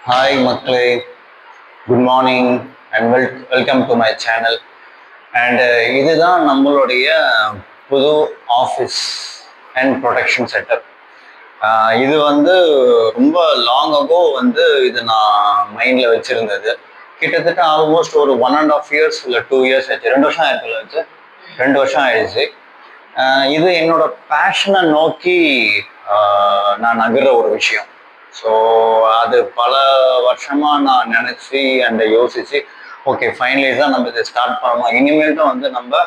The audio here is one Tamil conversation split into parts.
Hi Maklay, good morning and welcome to my channel. And இதுதான் நம்மளுடைய புது ஆஃபீஸ் அண்ட் ப்ரொடக்ஷன் செட்டப். இது வந்து ரொம்ப லாங் அகோ வந்து இது நான் மைண்டில் வச்சுருந்தது. கிட்டத்தட்ட ஆல்மோஸ்ட் ஒரு 1.5 years இல்லை 2 years ஆச்சு. 2 வருஷம் ஆயிருக்குல்ல வச்சு, 2 வருஷம் ஆயிடுச்சு. இது என்னோட பேஷனை நோக்கி நான் நகர்ற ஒரு விஷயம். ஸோ அது பல வருஷமாக நான் நினச்சி அண்ட் யோசிச்சு ஓகே ஃபைனலைஸாக நம்ம இதை ஸ்டார்ட் பண்ணலாம். இனிமேல்தான் வந்து நம்ம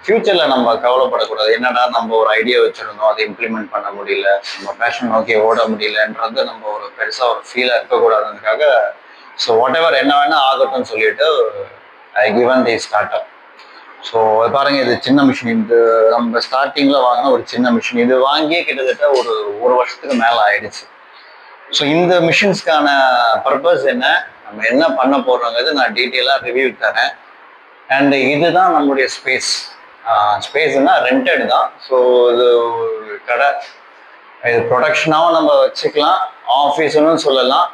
ஃப்யூச்சரில் நம்ம கவலைப்படக்கூடாது. என்னடா நம்ம ஒரு ஐடியா வச்சுருந்தோம், அதை இம்ப்ளிமெண்ட் பண்ண முடியல, நம்ம பேஷன் நோக்கி ஓட முடியலன்றது நம்ம ஒரு பெருசாக ஒரு ஃபீலாக இருக்கக்கூடாதுன்றதுக்காக ஸோ வாட் எவர் என்ன வேணால் ஆகட்டும்னு சொல்லிட்டு ஐ given the start up. So பாருங்க, இது சின்ன மிஷின். இது நம்ம ஸ்டார்டிங்கில் வாங்கின ஒரு சின்ன மிஷின். இது வாங்கியே கிட்டத்தட்ட ஒரு வருஷத்துக்கு மேலே ஆயிடுச்சு. ஸோ இந்த மிஷின்ஸ்க்கான பர்பஸ் என்ன, நம்ம என்ன பண்ண போகிறோங்கிறது நான் டீட்டெயிலாக ரிவ்யூ தரேன். அண்ட் இதுதான் நம்மளுடைய ஸ்பேஸ். ஸ்பேஸ்னா ரெண்டட் தான். ஸோ இது கடை, இது ப்ரொடக்ஷனாகவும் நம்ம வச்சுக்கலாம், ஆஃபீஸ்னு சொல்லலாம்.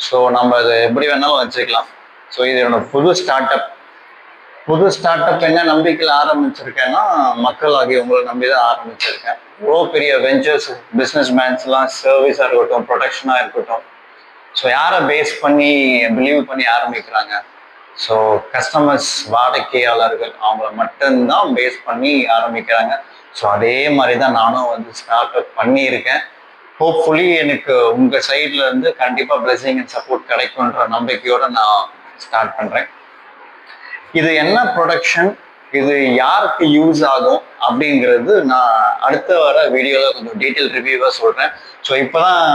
ஸோ நம்ம இது எப்படி வேணாலும் வச்சுக்கலாம். ஸோ இது என்னோட புது ஸ்டார்ட் அப் என்ன நம்பிக்கையில் ஆரம்பிச்சிருக்கேன்னா, மக்கள் ஆகிய உங்களை நம்பி தான் ஆரம்பிச்சிருக்கேன். இவ்வளோ பெரிய வெஞ்சர்ஸ், பிஸ்னஸ் மேன்ஸ்லாம் சர்வீஸாக இருக்கட்டும், ப்ரொடக்ஷனாக இருக்கட்டும், ஸோ யாரை பேஸ் பண்ணி பிலீவ் பண்ணி ஆரம்பிக்கிறாங்க? ஸோ கஸ்டமர்ஸ், வாடிக்கையாளர்கள், அவங்கள மட்டும்தான் பேஸ் பண்ணி ஆரம்பிக்கிறாங்க. ஸோ அதே மாதிரி தான் நானும் வந்து ஸ்டார்ட் அப் பண்ணியிருக்கேன். ஹோப்ஃபுல்லி எனக்கு உங்கள் சைடில் இருந்து கண்டிப்பாக பிளெஸிங் அண்ட் சப்போர்ட் கிடைக்குன்ற நம்பிக்கையோடு நான் ஸ்டார்ட் பண்ணுறேன். இது என்ன ப்ரொடக்ஷன், இது யாருக்கு யூஸ் ஆகும் அப்படிங்கிறது நான் அடுத்த வர வீடியோவில் கொஞ்சம் டீட்டெயில் ரிவ்யூவாக சொல்கிறேன். ஸோ இப்போ தான்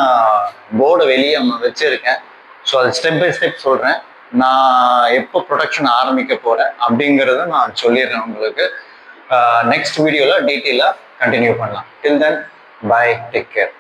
போர்டை வெளியே வச்சுருக்கேன். ஸோ அது ஸ்டெப் பை ஸ்டெப் சொல்கிறேன். நான் எப்போ ப்ரொடக்ஷன் ஆரம்பிக்க போகிறேன் அப்படிங்கிறத நான் சொல்லிடுறேன் உங்களுக்கு. நெக்ஸ்ட் வீடியோவில் டீட்டெயிலாக கண்டினியூ பண்ணலாம். டில் தென், பை, டேக் கேர்.